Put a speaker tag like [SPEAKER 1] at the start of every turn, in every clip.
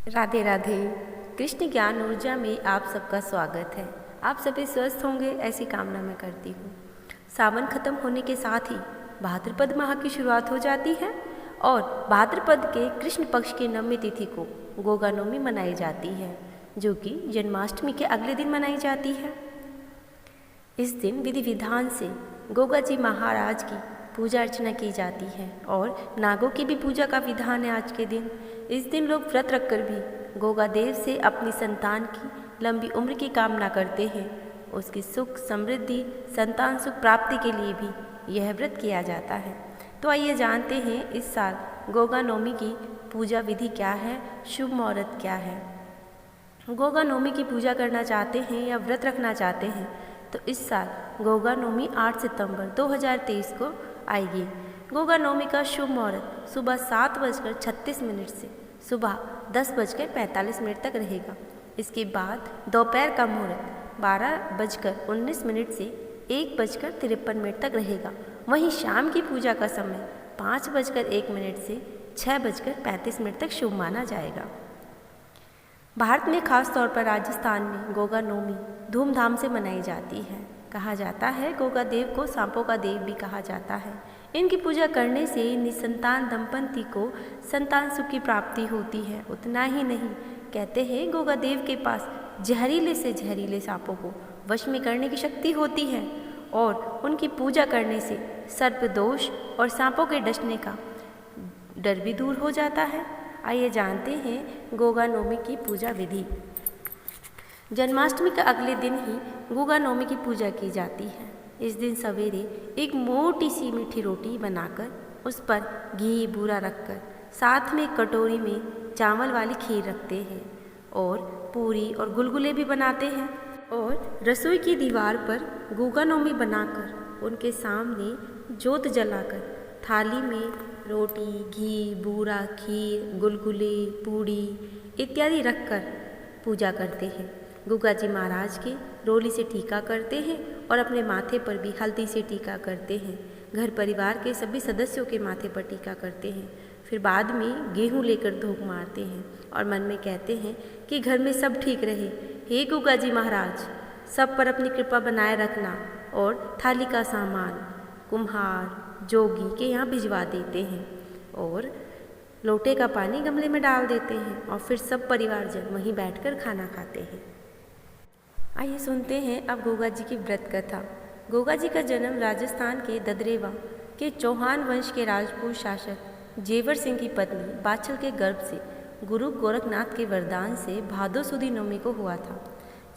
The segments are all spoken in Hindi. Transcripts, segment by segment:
[SPEAKER 1] राधे राधे। कृष्ण ज्ञान ऊर्जा में आप सबका स्वागत है। आप सभी स्वस्थ होंगे ऐसी कामना मैं करती हूँ। सावन खत्म होने के साथ ही भाद्रपद माह की शुरुआत हो जाती है और भाद्रपद के कृष्ण पक्ष की नवमी तिथि को गोगा नवमी मनाई जाती है, जो कि जन्माष्टमी के अगले दिन मनाई जाती है। इस दिन विधि विधान से गोगा जी महाराज की पूजा अर्चना की जाती है और नागों की भी पूजा का विधान है आज के दिन। इस दिन लोग व्रत रखकर भी गोगा देव से अपनी संतान की लंबी उम्र की कामना करते हैं। उसकी सुख समृद्धि संतान सुख प्राप्ति के लिए भी यह व्रत किया जाता है। तो आइए जानते हैं इस साल गोगा नवमी की पूजा विधि क्या है, शुभ मुहूर्त क्या है। गोगा नवमी की पूजा करना चाहते हैं या व्रत रखना चाहते हैं तो इस साल गोगा नवमी 8 सितंबर 2023 को आएगी। गोगा नवमी का शुभ मुहूर्त सुबह 7:36 से सुबह 10:45 तक रहेगा। इसके बाद दोपहर का मुहूर्त 12:19 से 1:53 तक रहेगा। वहीं शाम की पूजा का समय 5:01 से 6:35 तक शुभ माना जाएगा। भारत में खास तौर पर राजस्थान में गोगा नवमी धूमधाम से मनाई जाती है। कहा जाता है गोगा देव को सांपों का देव भी कहा जाता है। इनकी पूजा करने से निसंतान दंपति को संतान सुख की प्राप्ति होती है। उतना ही नहीं, कहते हैं गोगा देव के पास जहरीले से जहरीले सांपों को वश में करने की शक्ति होती है और उनकी पूजा करने से सर्प दोष और सांपों के डसने का डर भी दूर हो जाता है। आइए जानते हैं गोगा नवमी की पूजा विधि। जन्माष्टमी के अगले दिन ही गोगा नवमी की पूजा की जाती है। इस दिन सवेरे एक मोटी सी मीठी रोटी बनाकर उस पर घी बूरा रखकर साथ में कटोरी में चावल वाली खीर रखते हैं और पूरी और गुलगुले भी बनाते हैं और रसोई की दीवार पर गोगा नवमी बनाकर उनके सामने जोत जलाकर थाली में रोटी, घी, बूरा, खीर, गुलगुले, पूड़ी इत्यादि रखकर पूजा करते हैं। गोगा जी महाराज के रोली से टीका करते हैं और अपने माथे पर भी हल्दी से टीका करते हैं। घर परिवार के सभी सदस्यों के माथे पर टीका करते हैं। फिर बाद में गेहूँ लेकर धूप मारते हैं और मन में कहते हैं कि घर में सब ठीक रहे। हे गोगा जी महाराज, सब पर अपनी कृपा बनाए रखना। और थाली का सामान कुम्हार जोगी के यहाँ भिजवा देते हैं और लोटे का पानी गमले में डाल देते हैं और फिर सब परिवारजन वहीं बैठकर खाना खाते हैं। आइए सुनते हैं अब गोगा जी की व्रत कथा। गोगा जी का जन्म राजस्थान के ददरेवा के चौहान वंश के राजपूत शासक जेवर सिंह की पत्नी बाछल के गर्भ से गुरु गोरखनाथ के वरदान से भादो सुदी नवमी को हुआ था।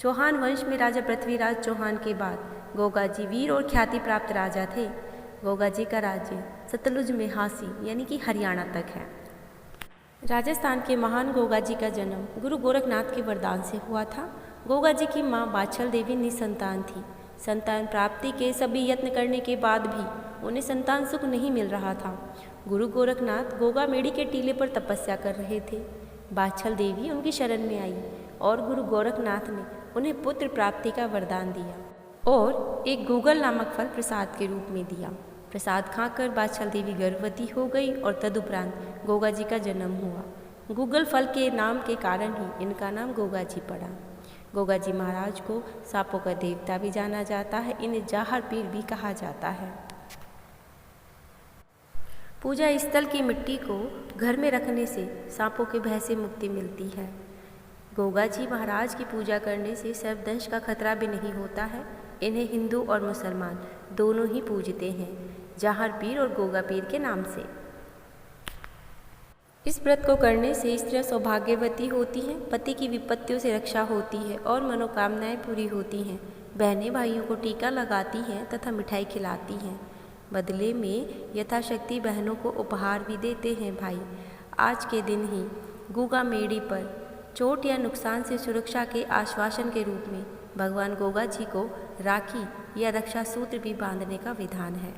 [SPEAKER 1] चौहान वंश में राजा पृथ्वीराज चौहान के बाद गोगा जी वीर और ख्याति प्राप्त राजा थे। गोगा जी का राज्य सतलुज में हांसी यानी कि हरियाणा तक है। राजस्थान के महान गोगा जी का जन्म गुरु गोरखनाथ के वरदान से हुआ था। गोगा जी की मां बाछल देवी निसंतान थी। संतान प्राप्ति के सभी यत्न करने के बाद भी उन्हें संतान सुख नहीं मिल रहा था। गुरु गोरखनाथ गोगा मेड़ी के टीले पर तपस्या कर रहे थे। बाछल देवी उनकी शरण में आई और गुरु गोरखनाथ ने उन्हें पुत्र प्राप्ति का वरदान दिया और एक गूगल नामक फल प्रसाद के रूप में दिया। प्रसाद खाकर बाछल देवी गर्भवती हो गई और तदुपरांत गोगा जी का जन्म हुआ। गूगल फल के नाम के कारण ही इनका नाम गोगा जी पड़ा। गोगा जी महाराज को सांपों का देवता भी जाना जाता है। इन्हें जाहर पीर भी कहा जाता है। पूजा स्थल की मिट्टी को घर में रखने से सांपों के भय से मुक्ति मिलती है। गोगा जी महाराज की पूजा करने से सर्पदंश का खतरा भी नहीं होता है। इन्हें हिंदू और मुसलमान दोनों ही पूजते हैं, जाहर पीर और गोगा पीर के नाम से। इस व्रत को करने से स्त्रियां सौभाग्यवती होती हैं, पति की विपत्तियों से रक्षा होती है और मनोकामनाएं पूरी होती हैं। बहनें भाइयों को टीका लगाती हैं तथा मिठाई खिलाती हैं। बदले में यथाशक्ति बहनों को उपहार भी देते हैं भाई। आज के दिन ही गोगा मेड़ी पर चोट या नुकसान से सुरक्षा के आश्वासन के रूप में भगवान गोगा जी को राखी या रक्षा सूत्र भी बांधने का विधान है।